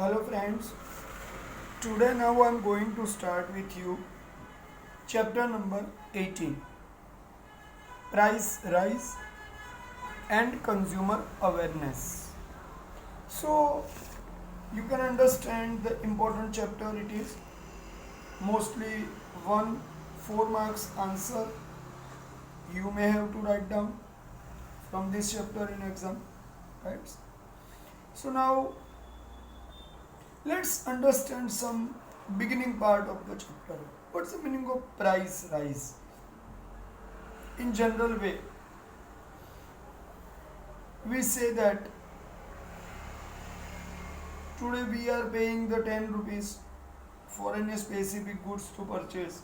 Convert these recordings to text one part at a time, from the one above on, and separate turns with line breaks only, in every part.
Hello friends, today now I am going to start with you chapter number 18, Price Rise and Consumer Awareness. So you can understand the important chapter it is. Mostly 1 4 marks answer you may have to write down from this chapter in exam, right? So now let's understand some beginning part of the chapter. What's the meaning of price rise? In general way, we say that today we are paying the 10 rupees for any specific goods to purchase.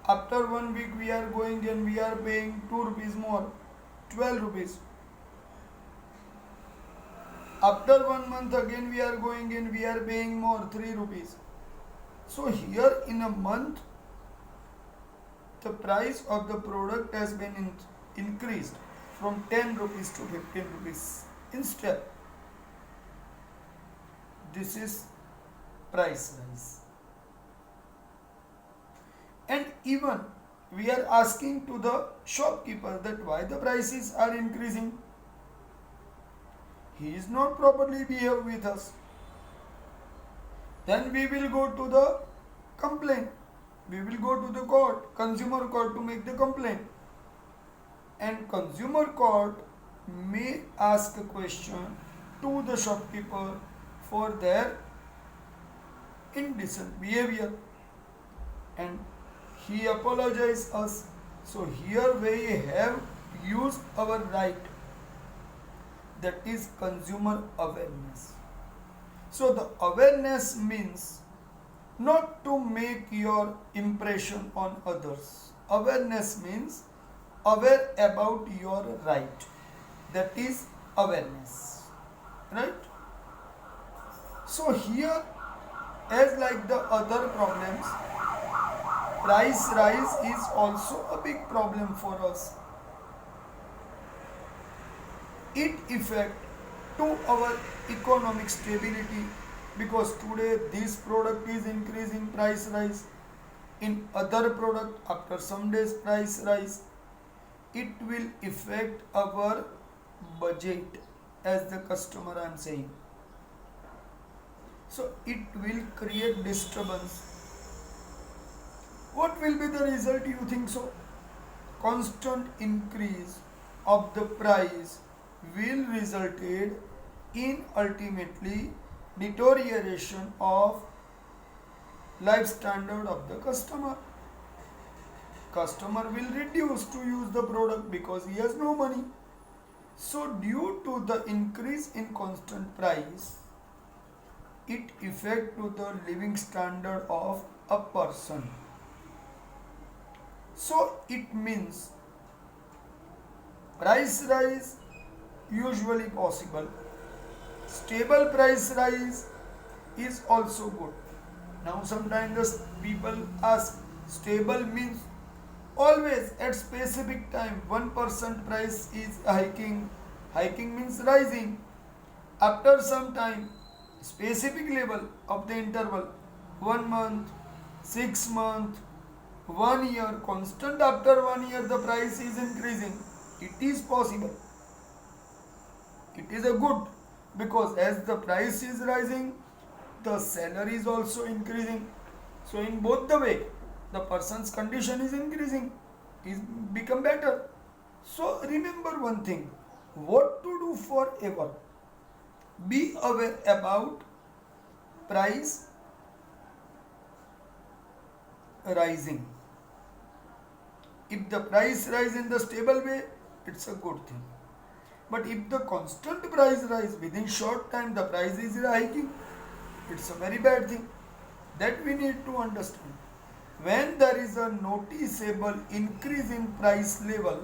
After 1 week we are going and we are paying 2 rupees more, 12 rupees. After 1 month again we are going and we are paying more, 3 rupees. So here in a month the price of the product has been increased from 10 rupees to 15 rupees instead. This is price rise. And even we are asking to the shopkeeper that why the prices are increasing. He is not properly behave with us. Then we will go to the complaint. We will go to the court, consumer court, to make the complaint. And consumer court may ask a question to the shopkeeper for their indecent behavior. And he apologizes us. So here we have used our right, that is consumer awareness. So the awareness means not to make your impression on others. Awareness means aware about your right. That is awareness. Right? So here, as like the other problems, price rise is also a big problem for us. It affects to our economic stability, because today this product is increasing price rise, in other product after some days price rise. It will affect our budget as the customer, I am saying. So it will create disturbance. What will be the result, you think so? Constant increase of the price will result in ultimately deterioration of life standard of the customer. Customer will reduce to use the product because he has no money. So due to the increase in constant price, it affect to the living standard of a person. So it means price rise usually possible. Stable price rise is also good. Now sometimes the people ask, stable means always at specific time 1% price is hiking. Hiking means rising. After some time, specific level of the interval, 1 month, 6 months, 1 year, constant after 1 year the price is increasing. It is possible. It is a good, because as the price is rising, the salary is also increasing. So in both the way, the person's condition is increasing, is become better. So remember one thing, what to do forever. Be aware about price rising. If the price rise in the stable way, it's a good thing. But if the constant price rise within short time the price is hiking, it's a very bad thing. That we need to understand. When there is a noticeable increase in price level,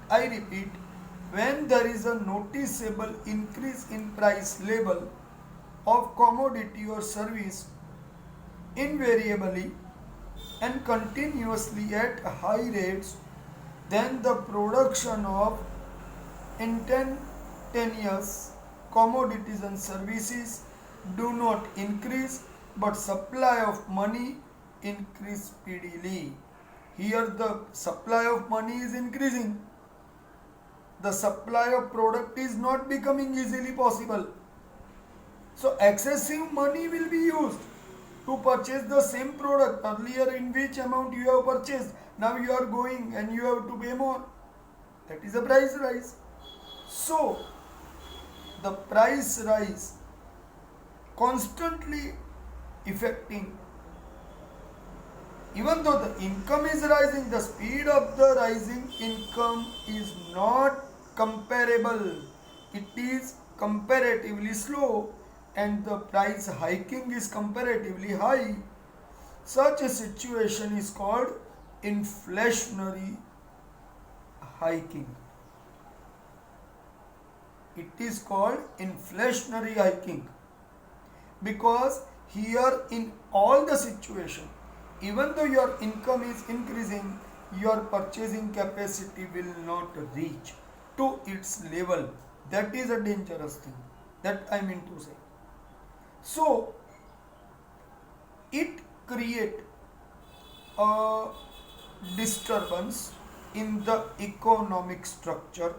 I repeat, when there is a noticeable increase in price level of commodity or service, invariably and continuously at high rates, then the production of instantaneous commodities and services do not increase, but supply of money increase speedily. Here the supply of money is increasing. The supply of product is not becoming easily possible. So excessive money will be used to purchase the same product. Earlier in which amount you have purchased, now you are going and you have to pay more. That is a price rise. So the price rise constantly affecting, even though the income is rising, the speed of the rising income is not comparable. It is comparatively slow and the price hiking is comparatively high. Such a situation is called inflationary hiking. It is called inflationary hiking because here in all the situation, even though your income is increasing, your purchasing capacity will not reach to its level. That is a dangerous thing, that I mean to say. So it create a disturbance in the economic structure,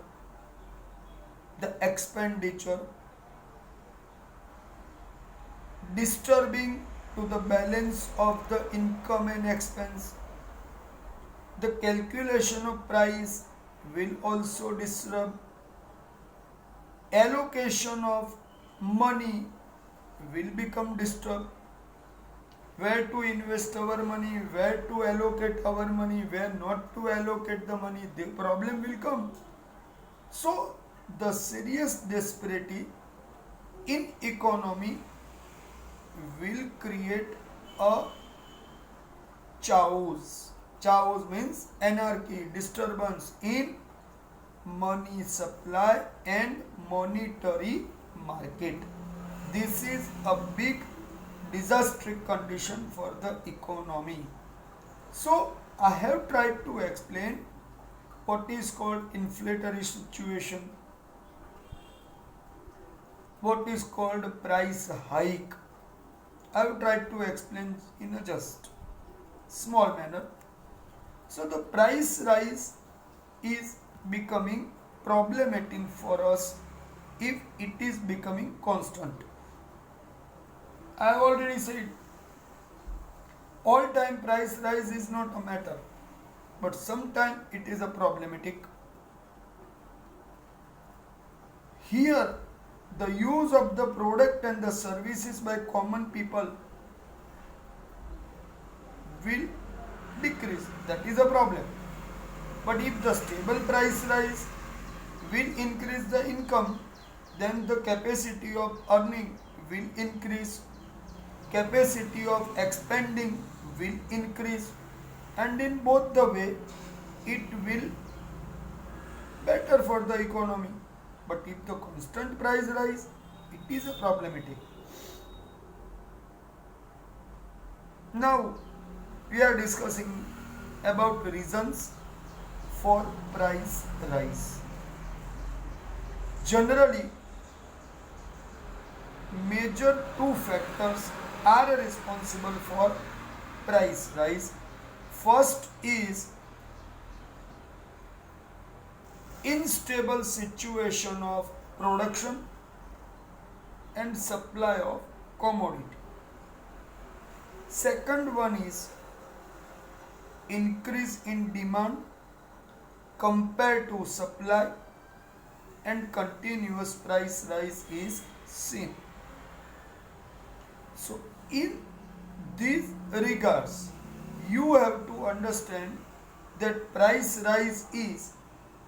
the expenditure, disturbing to the balance of the income and expense. The calculation of price will also disturb. Allocation of money will become disturbed. Where to invest our money, where to allocate our money, where not to allocate the money, the problem will come. So the serious disparity in economy will create a chaos. Chaos means anarchy, disturbance in money supply and monetary market. This is a big disastrous condition for the economy. So I have tried to explain what is called inflationary situation, what is called price hike. I have tried to explain in a just small manner. So the price rise is becoming problematic for us if it is becoming constant. I have already said all time price rise is not a matter, but sometimes it is a problematic. Here the use of the product and the services by common people will decrease. That is a problem. But if the stable price rise will increase the income, then the capacity of earning will increase, capacity of expanding will increase, and in both the way it will better for the economy. But if the constant price rise, it is a problematic. Now we are discussing about reasons for price rise. Generally, major two factors are responsible for price rise. First is unstable situation of production and supply of commodity. Second one is increase in demand compared to supply and continuous price rise is seen. So in these regards, you have to understand that price rise is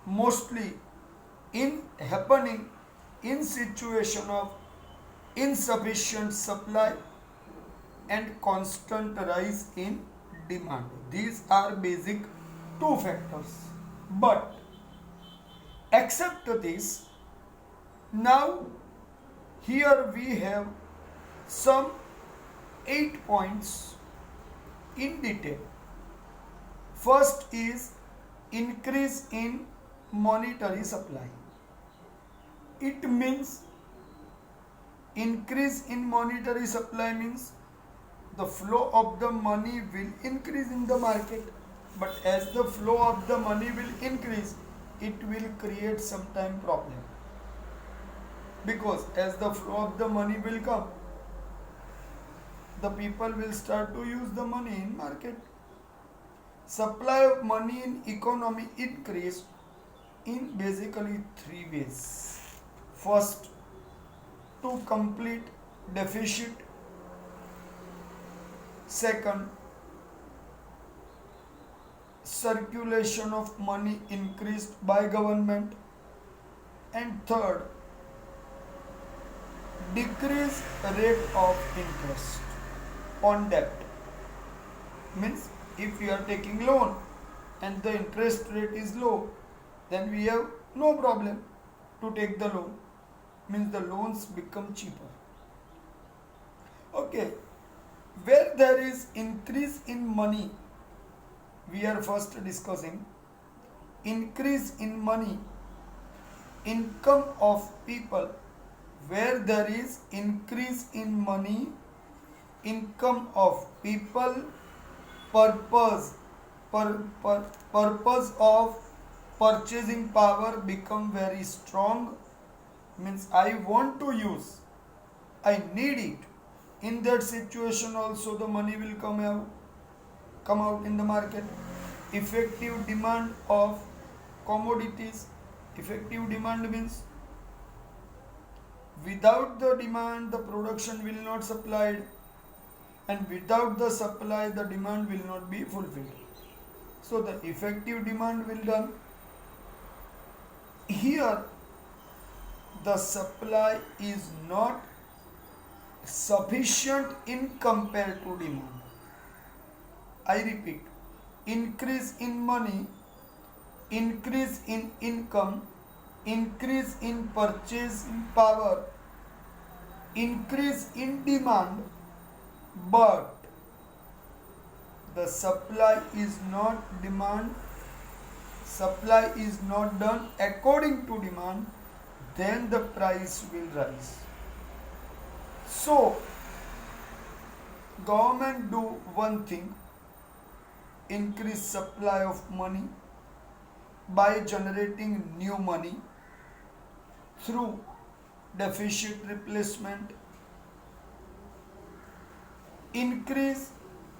mostly in happening in situation of insufficient supply and constant rise in demand. These are basic two factors. But except this, now here we have some 8 points in detail. First is increase in monetary supply. It means increase in monetary supply means the flow of the money will increase in the market, but as the flow of the money will increase, it will create sometime problem, because as the flow of the money will come, the people will start to use the money in market. Supply of money in economy increase in basically three ways. First, to complete deficit. Second, circulation of money increased by government. And third, decrease rate of interest on debt. Means if we are taking loan and the interest rate is low, then we have no problem to take the loan. Means the loans become cheaper. Okay, where there is increase in money, we are first discussing increase in money, income of people. Where there is increase in money, income of people, purpose of purchasing power become very strong. Means I want to use, I need it. In that situation also the money will come out in the market. Effective demand of commodities. Effective demand means without the demand the production will not supplied, and without the supply the demand will not be fulfilled. So the effective demand will done. Here the supply is not sufficient in compared to demand. I repeat, increase in money, increase in income, increase in purchasing power, increase in demand, but the supply is not done according to demand, then the price will rise. So government do one thing, increase supply of money by generating new money through deficit replacement, increase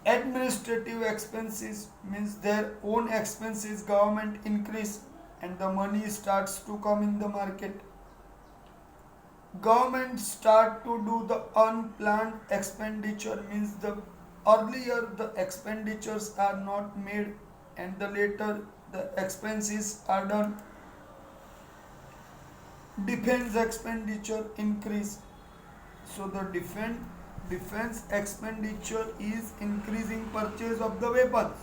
administrative expenses, means their own expenses government increase and the money starts to come in the market. Government start to do the unplanned expenditure, means the earlier the expenditures are not made and the later the expenses are done. Defense expenditure increase, so the defense expenditure is increasing purchase of the weapons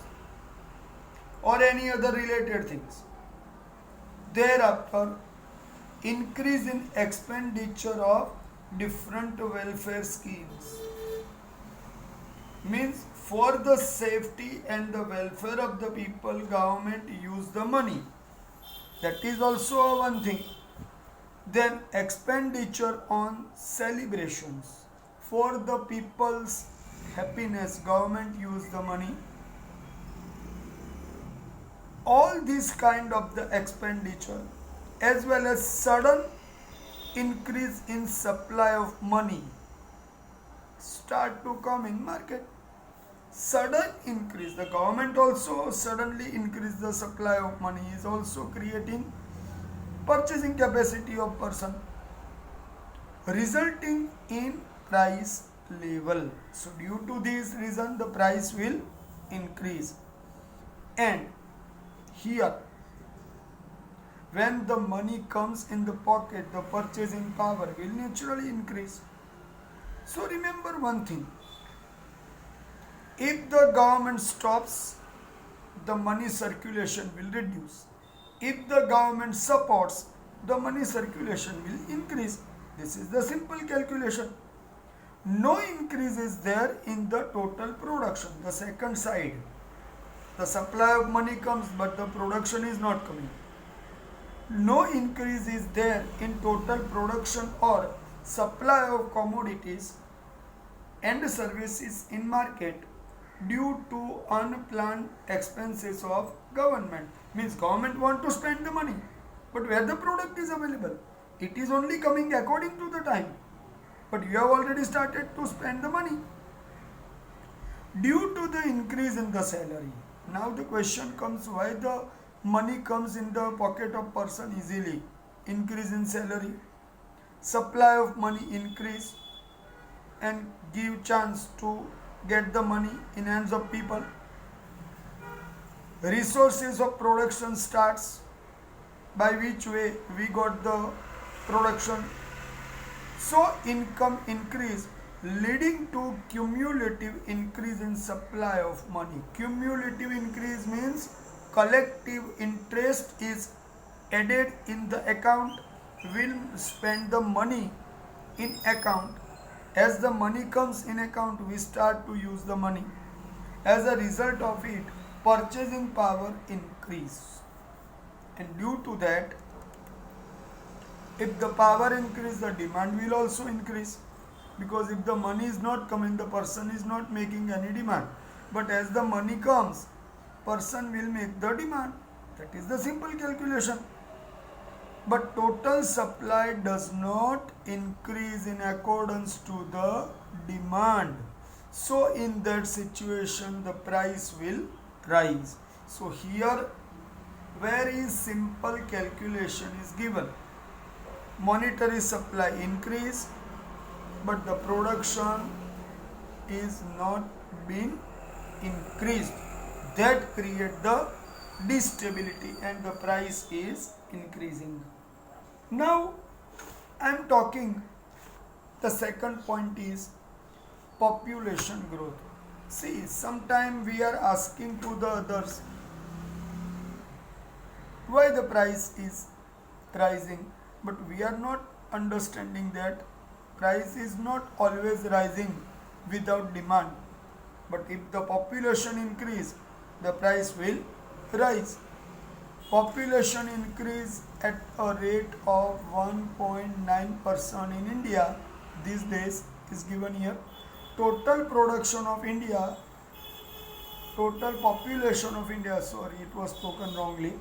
or any other related things. Thereafter, increase in expenditure of different welfare schemes, means for the safety and the welfare of the people government use the money, that is also one thing. Then expenditure on celebrations, for the people's happiness government use the money. All these kind of the expenditure as well as sudden increase in supply of money start to come in market. Sudden increase, the government also suddenly increase the supply of money, is also creating purchasing capacity of person, resulting in price level. So due to this reason the price will increase. And here when the money comes in the pocket, the purchasing power will naturally increase. So remember one thing, if the government stops, the money circulation will reduce. If the government supports, the money circulation will increase. This is the simple calculation. No increase is there in the total production. The second side, the supply of money comes but the production is not coming. No increase is there in total production or supply of commodities and services in market due to unplanned expenses of government. Means government want to spend the money, but where the product is available, it is only coming according to the time, but you have already started to spend the money due to the increase in the salary. Now the question comes, why the money comes in the pocket of person easily? Increase in salary, supply of money increase and give chance to get the money in hands of people. Resources of production starts, by which way we got the production. So income increase leading to cumulative increase in supply of money. Cumulative increase means collective interest is added in the account, will spend the money in account. As the money comes in account, we start to use the money. As a result of it, purchasing power increase, and due to that, if the power increase, the demand will also increase, because if the money is not coming, the person is not making any demand, but as the money comes, person will make the demand. That is the simple calculation. But total supply does not increase in accordance to the demand. So in that situation, the price will rise. So here very simple calculation is given. Monetary supply increase, but the production is not being increased. That create the instability and the price is increasing. Now I am talking, the second point is population growth. See, sometime we are asking to the others why the price is rising, but we are not understanding that price is not always rising without demand, but if the population increase, the price will rise. Population increase at a rate of 1.9% in India these days is given here. Total production of India, total population of India, sorry, it was spoken wrongly.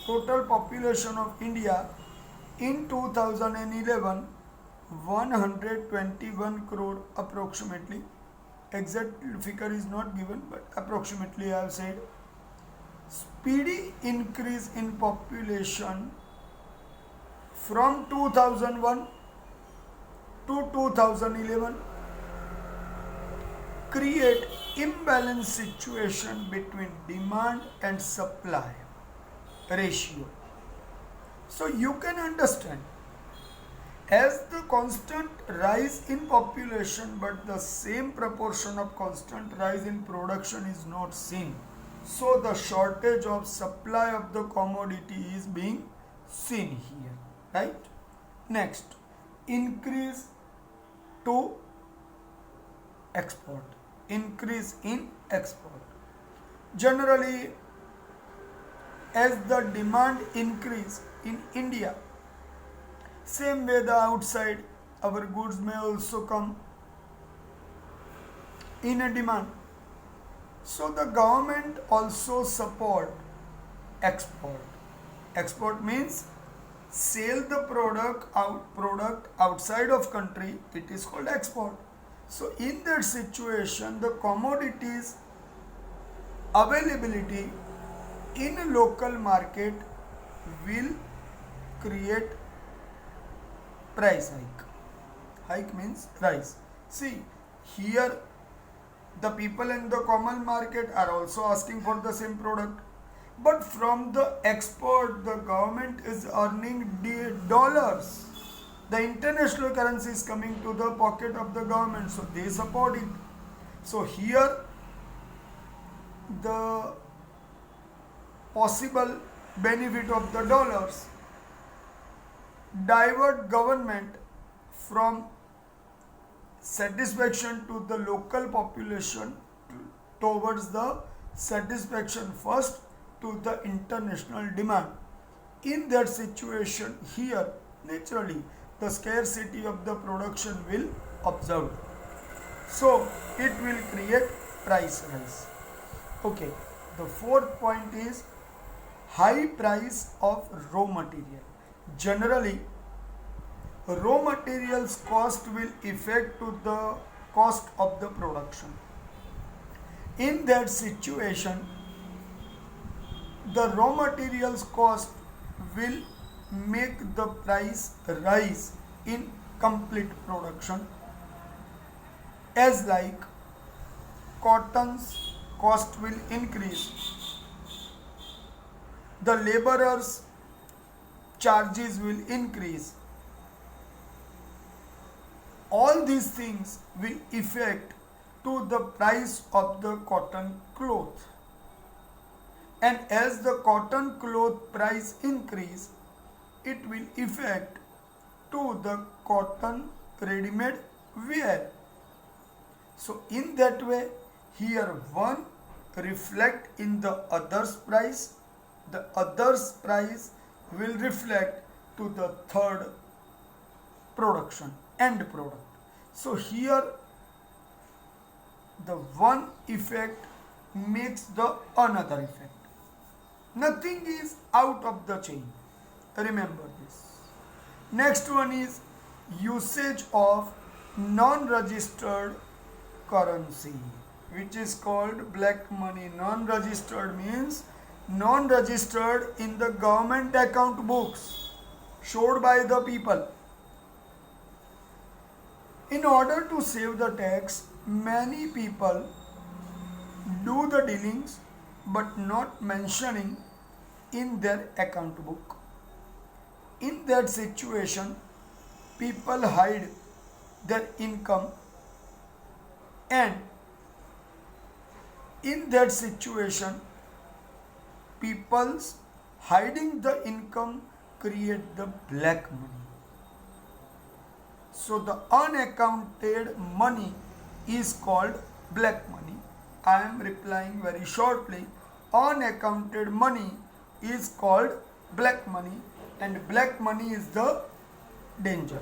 Total population of India in 2011, 121 crore approximately. Exact figure is not given, but approximately I have said. Speedy increase in population from 2001 to 2011 create imbalance situation between demand and supply ratio. So you can understand, as the constant rise in population but the same proportion of constant rise in production is not seen, so the shortage of supply of the commodity is being seen here, right? Next, increase to export, increase in export. Generally, as the demand increase in India, same way the outside our goods may also come in a demand. So the government also support export. Export means sell the product outside of country, it is called export. So in that situation, the commodities availability in a local market will create price hike. Hike means rise. See, here the people in the common market are also asking for the same product, but from the export the government is earning dollars. The international currency is coming to the pocket of the government, so they support it. So here the possible benefit of the dollars divert government from satisfaction to the local population towards the satisfaction first to the international demand. In that situation, here naturally the scarcity of the production will observe. So it will create price rise. Okay, the fourth point is high price of raw material. Generally, raw materials cost will affect to the cost of the production. In that situation, the raw materials cost will make the price rise in complete production, as like cotton's cost will increase, the laborers charges will increase. All these things will affect to the price of the cotton cloth, and as the cotton cloth price increase, it will affect to the cotton ready-made wear. So in that way, here one reflect in the other's price, the other's price will reflect to the third production, end product. So here the one effect makes the another effect. Nothing is out of the chain. Remember this. Next one is usage of non-registered currency, which is called black money. Non-registered means non-registered in the government account books showed by the people. In order to save the tax, many people do the dealings but not mentioning in their account book. In that situation, people hide their income, and in that situation, people's hiding the income create the black money. So the unaccounted money is called black money. I am replying very shortly. Unaccounted money is called black money, and black money is the danger.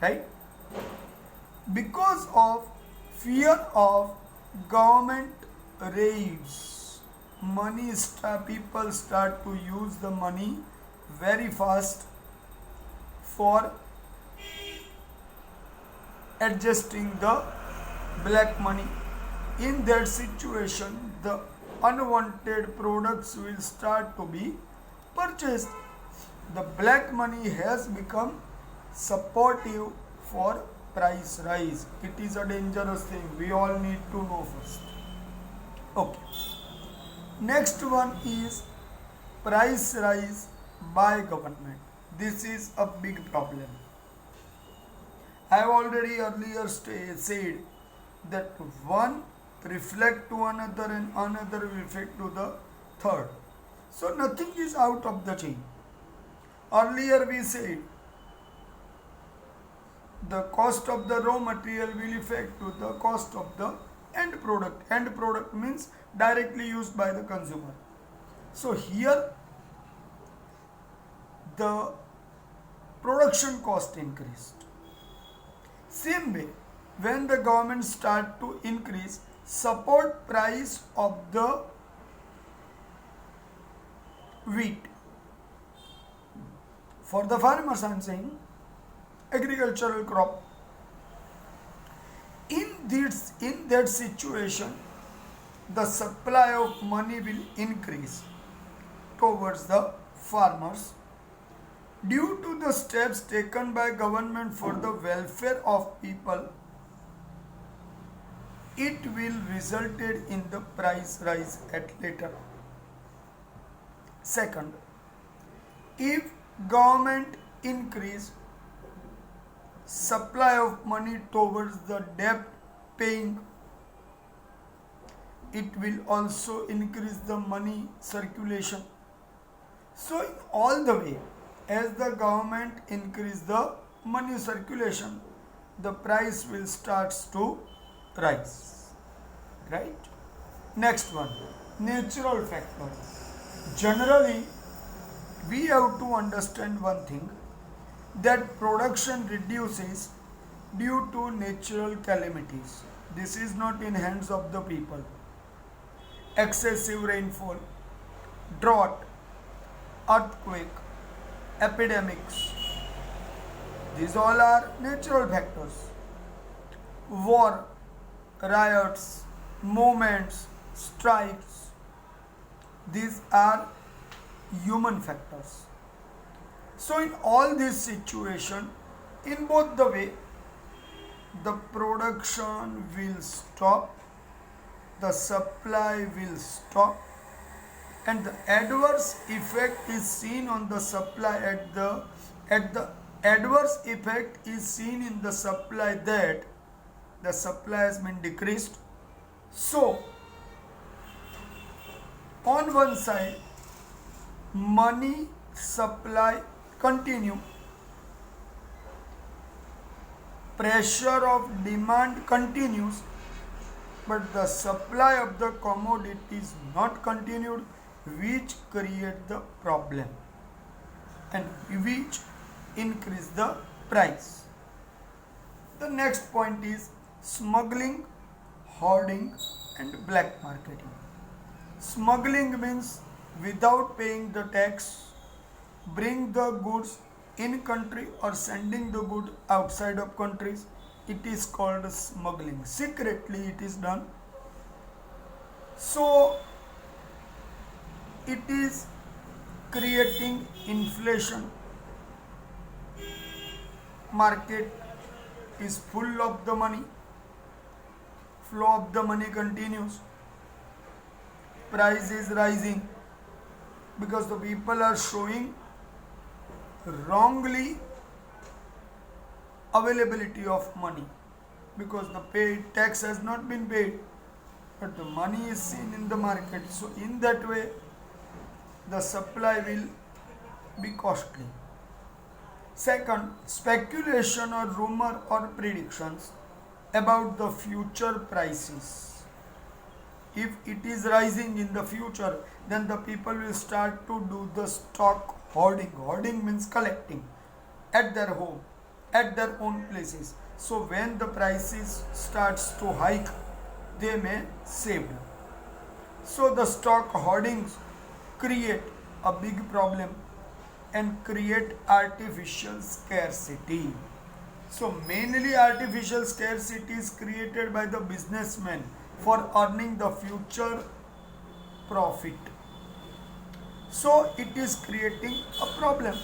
Right? Because of fear of government raids, people start to use the money very fast for adjusting the black money. In that situation, the unwanted products will start to be purchased. The black money has become supportive for price rise. It is a dangerous thing. We all need to know first. Okay. Next one is price rise by government. This is a big problem. I have already earlier said that one reflect to another and another will reflect to the third. So nothing is out of the chain. Earlier we said the cost of the raw material will affect to the cost of the end product. End product means directly used by the consumer. So here the production cost increased. Same way, when the government start to increase support price of the wheat, for the farmers I am saying, agricultural crop, in that situation the supply of money will increase towards the farmers due to the steps taken by government for the welfare of people. It will resulted in the price rise at later. Second, if government increase supply of money towards the debt paying, it will also increase the money circulation. So in all the way, as the government increase the money circulation, the price will start to rise. Right? Next one, natural factor. Generally, we have to understand one thing. that production reduces due to natural calamities. This is not in hands of the people. Excessive rainfall, drought, earthquake, epidemics. These all are natural factors. War, riots, movements, strikes. These are human factors. So in all this situation, in both the way, the production will stop, the supply will stop, and the adverse effect is seen on the supply at the adverse effect is seen in the supply that the supply has been decreased. So on one side, money supply continue, pressure of demand continues, but the supply of the commodity is not continued, which create the problem and which increase the price. The next point is smuggling, hoarding and black marketing. Smuggling means without paying the tax, bring the goods in country or sending the good outside of countries. It is called smuggling. Secretly it is done. So it is creating inflation. Market is full of the money. Flow of the money continues. Price is rising because the people are showing wrongly availability of money, because the paid tax has not been paid, but the money is seen in the market. So in that way the supply will be costly. Second, speculation or rumor or predictions about the future prices. If it is rising in the future, then the people will start to do the stock hoarding. Hoarding means collecting at their home, at their own places. So when the prices starts to hike, they may save. So the stock hoardings create a big problem and create artificial scarcity. So mainly artificial scarcity is created by the businessmen for earning the future profit. So it is creating a problem.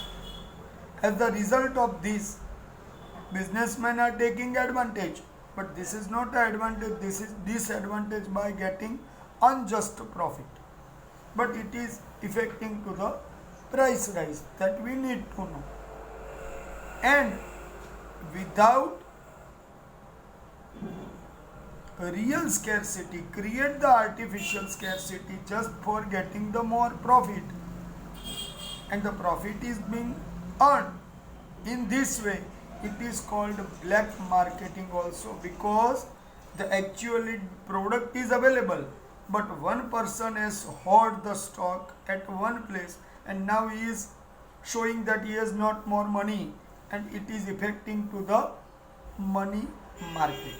As the result of this, businessmen are taking advantage. But this is not an advantage, this is disadvantage by getting unjust profit. But it is affecting to the price rise, that we need to know. And without real scarcity, create the artificial scarcity just for getting the more profit, and the profit is being earned in this way. It is called black marketing also, because the actually product is available, but one person has hoarded the stock at one place and now he is showing that he has not more money, and it is affecting to the money market.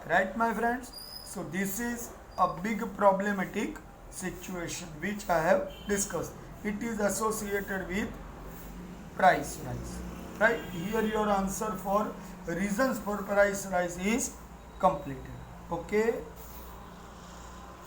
Right, my friends? So this is a big problematic situation which I have discussed. It is associated with price rise. Right? Here your answer for reasons for price rise is completed. Okay.